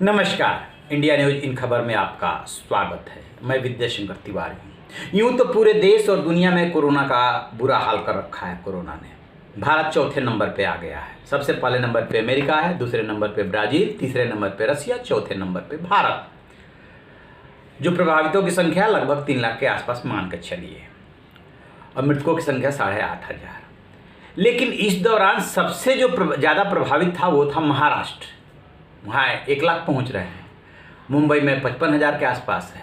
नमस्कार, India news in खबर में आपका स्वागत है। मैं विद्या शंकर तिवारी हूँ। यूं तो पूरे देश और दुनिया में कोरोना का बुरा हाल कर रखा है। कोरोना ने भारत चौथे नंबर पे आ गया है। सबसे पहले नंबर पे अमेरिका है, दूसरे नंबर पे ब्राजील, तीसरे नंबर पे रसिया, चौथे नंबर पे भारत। जो प्रभावितों की संख्या लगभग 3 लाख के आसपास मान कर चलिए और मृतकों की संख्या 8,500। लेकिन इस दौरान सबसे जो ज़्यादा प्रभावित था वो था महाराष्ट्र। वहाँ 1 लाख पहुँच रहे हैं। मुंबई में 55,000 के आसपास है।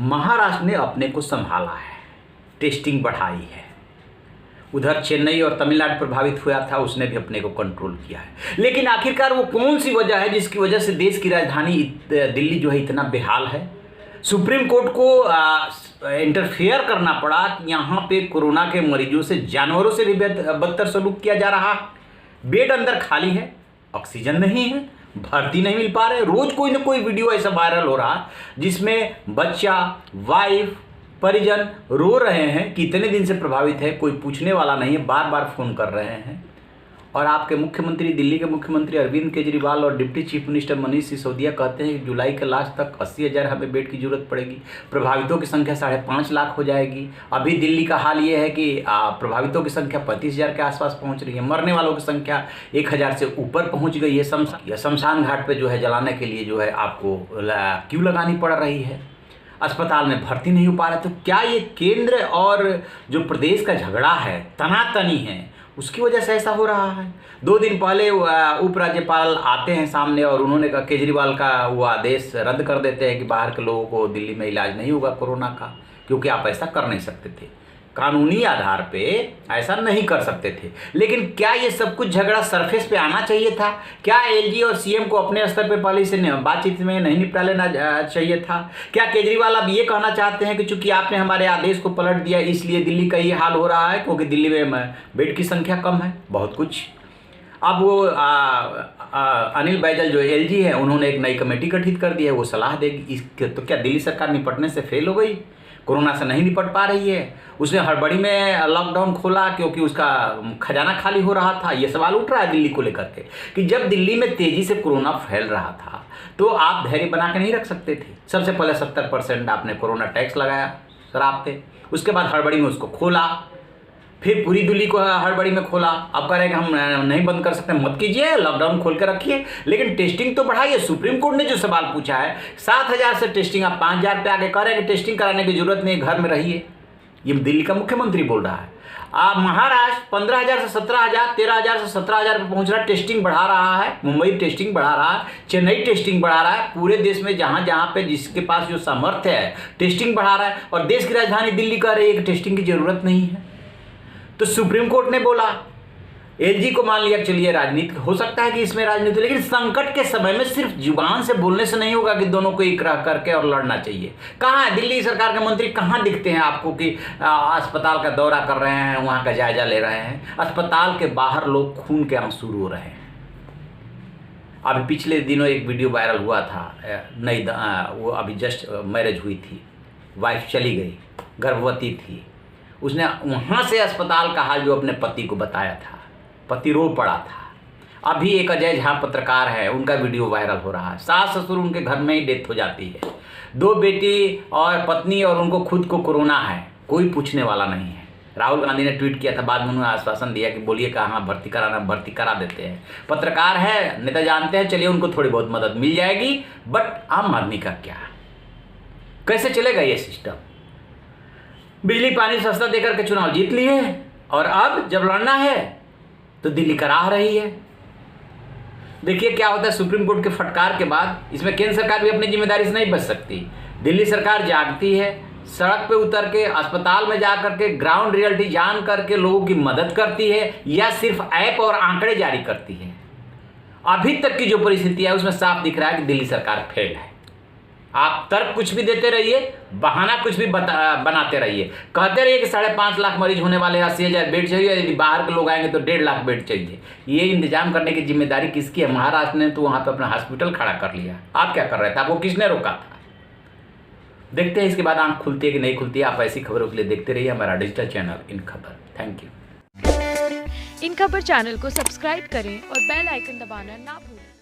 महाराष्ट्र ने अपने को संभाला है, टेस्टिंग बढ़ाई है। उधर चेन्नई और तमिलनाडु प्रभावित हुआ था, उसने भी अपने को कंट्रोल किया है। लेकिन आखिरकार वो कौन सी वजह है जिसकी वजह से देश की राजधानी दिल्ली जो है इतना बेहाल है? सुप्रीम कोर्ट को इंटरफेयर करना पड़ा कि यहाँ पे कोरोना के मरीजों से जानवरों से भी बदतर सलूक किया जा रहा है। बेड अंदर खाली है, ऑक्सीजन नहीं है, भर्ती नहीं मिल पा रहे। रोज कोई ना कोई वीडियो ऐसा वायरल हो रहा जिसमें बच्चा, वाइफ, परिजन रो रहे हैं कि इतने दिन से प्रभावित है, कोई पूछने वाला नहीं है, बार बार फोन कर रहे हैं। और आपके मुख्यमंत्री, दिल्ली के मुख्यमंत्री अरविंद केजरीवाल और deputy chief minister Manish Sisodia कहते हैं कि जुलाई के लास्ट तक 80,000 हमें बेड की जरूरत पड़ेगी। प्रभावितों की संख्या 5.5 लाख हो जाएगी। अभी दिल्ली का हाल ये है कि प्रभावितों की संख्या 35,000 के आसपास पहुंच रही है। मरने वालों की संख्या 1,000 से ऊपर पहुंच गई है। शमशान घाट पर जो है जलाने के लिए जो है आपको क्यू लगानी पड़ रही है। अस्पताल में भर्ती नहीं हो पा रहे। तो क्या ये केंद्र और जो प्रदेश का झगड़ा है, तनातनी है, उसकी वजह से ऐसा हो रहा है? 2 दिन पहले उपराज्यपाल आते हैं सामने और उन्होंने कहा, केजरीवाल का वो आदेश रद्द कर देते हैं कि बाहर के लोगों को दिल्ली में इलाज नहीं होगा कोरोना का, क्योंकि आप ऐसा कर नहीं सकते थे, कानूनी आधार पे ऐसा नहीं कर सकते थे। लेकिन क्या ये सब कुछ झगड़ा सरफेस पे आना चाहिए था? क्या एलजी और सीएम को अपने स्तर पे पहले से बातचीत में नहीं निपटा लेना चाहिए था? क्या केजरीवाल अब ये कहना चाहते हैं कि चूंकि आपने हमारे आदेश को पलट दिया इसलिए दिल्ली का ये हाल हो रहा है क्योंकि दिल्ली में बेड की संख्या कम है? बहुत कुछ। अब वो अनिल बैजल जो एलजी है, उन्होंने एक नई कमेटी गठित कर दी है, वो सलाह देगी। तो क्या दिल्ली सरकार निपटने से फेल हो गई? कोरोना से नहीं निपट पा रही है? उसने हड़बड़ी में लॉकडाउन खोला क्योंकि उसका खजाना खाली हो रहा था। ये सवाल उठ रहा है दिल्ली को लेकर के कि जब दिल्ली में तेजी से कोरोना फैल रहा था तो आप धैर्य बना के नहीं रख सकते थे। सबसे पहले 70% आपने कोरोना टैक्स लगाया शराब पे, उसके बाद हड़बड़ी में उसको खोला, फिर पूरी दिल्ली को हड़बड़ी में खोला। अब कह रहे हैं कि हम नहीं बंद कर सकते, मत कीजिए, लॉकडाउन खोल के रखिए, लेकिन टेस्टिंग तो बढ़ाइए। सुप्रीम कोर्ट ने जो सवाल पूछा है, 7,000 से टेस्टिंग आप 5,000 पे आगे कह रहे हैं कि टेस्टिंग कराने की जरूरत नहीं, घर में रहिए। ये दिल्ली का मुख्यमंत्री बोल रहा है। महाराष्ट्र 15,000 से 17,000, 13,000 से 17,000 पे पहुंच रहा है, टेस्टिंग बढ़ा रहा है। मुंबई टेस्टिंग बढ़ा रहा है, चेन्नई टेस्टिंग बढ़ा रहा है। पूरे देश में जहां जहां पे जिसके पास जो सामर्थ्य है टेस्टिंग बढ़ा रहा है। और देश की राजधानी दिल्ली कह रही है कि टेस्टिंग की जरूरत नहीं है। तो सुप्रीम कोर्ट ने बोला, एलजी को मान लिया, चलिए राजनीति हो सकता है कि इसमें राजनीति, लेकिन संकट के समय में सिर्फ जुबान से बोलने से नहीं होगा कि दोनों को इकरार करके और लड़ना चाहिए। कहाँ है दिल्ली सरकार के मंत्री? कहाँ दिखते हैं आपको कि अस्पताल का दौरा कर रहे हैं, वहाँ का जायजा ले रहे हैं? अस्पताल के बाहर लोग खून के आंसू रो रहे हैं। अभी पिछले दिनों एक वीडियो वायरल हुआ था, वो अभी जस्ट मैरिज हुई थी, वाइफ चली गई, गर्भवती थी। उसने वहाँ से अस्पताल का हाल जो अपने पति को बताया था, पति रो पड़ा था। अभी एक अजय झा पत्रकार है, उनका वीडियो वायरल हो रहा है। सास ससुर उनके घर में ही डेथ हो जाती है, 2 बेटी और पत्नी, और उनको खुद को कोरोना है, कोई पूछने वाला नहीं है। राहुल गांधी ने ट्वीट किया था, बाद में उन्होंने आश्वासन दिया कि बोलिए कहाँ भर्ती कराना, भर्ती करा देते हैं। पत्रकार है, नेता जानते हैं, चलिए उनको थोड़ी बहुत मदद मिल जाएगी, बट आम आदमी का क्या? कैसे चलेगा ये सिस्टम? बिजली पानी सस्ता देकर के चुनाव जीत लिए और अब जब लड़ना है तो दिल्ली कराह रही है। देखिए क्या होता है सुप्रीम कोर्ट के फटकार के बाद। इसमें केंद्र सरकार भी अपनी जिम्मेदारी से नहीं बच सकती। दिल्ली सरकार जागती है, सड़क पे उतर के, अस्पताल में जा करके ग्राउंड रियलिटी जान करके लोगों की मदद करती है, या सिर्फ ऐप और आंकड़े जारी करती है? अभी तक की जो परिस्थिति है उसमें साफ दिख रहा है कि दिल्ली सरकार फेल है। आप तर्क कुछ भी देते रहिए, बहाना कुछ भी बनाते रहिए, कहते रहिए कि 5.5 लाख मरीज होने वाले, 80,000 बेड चाहिए, यदि बाहर के लोग आएंगे तो 1.5 लाख बेड चाहिए। ये इंतजाम करने की जिम्मेदारी किसकी है? महाराष्ट्र ने तो वहाँ पे अपना हॉस्पिटल खड़ा कर लिया। आप क्या कर रहे थे? आपको किसने रोका था? देखते हैं इसके बाद आंख खुलती है कि नहीं खुलती है। आप ऐसी खबरों के लिए देखते रहिए हमारा डिजिटल चैनल इन खबर। Thank you. इन खबर चैनल को सब्सक्राइब करें और बेल आइकन दबाना ना भूलें।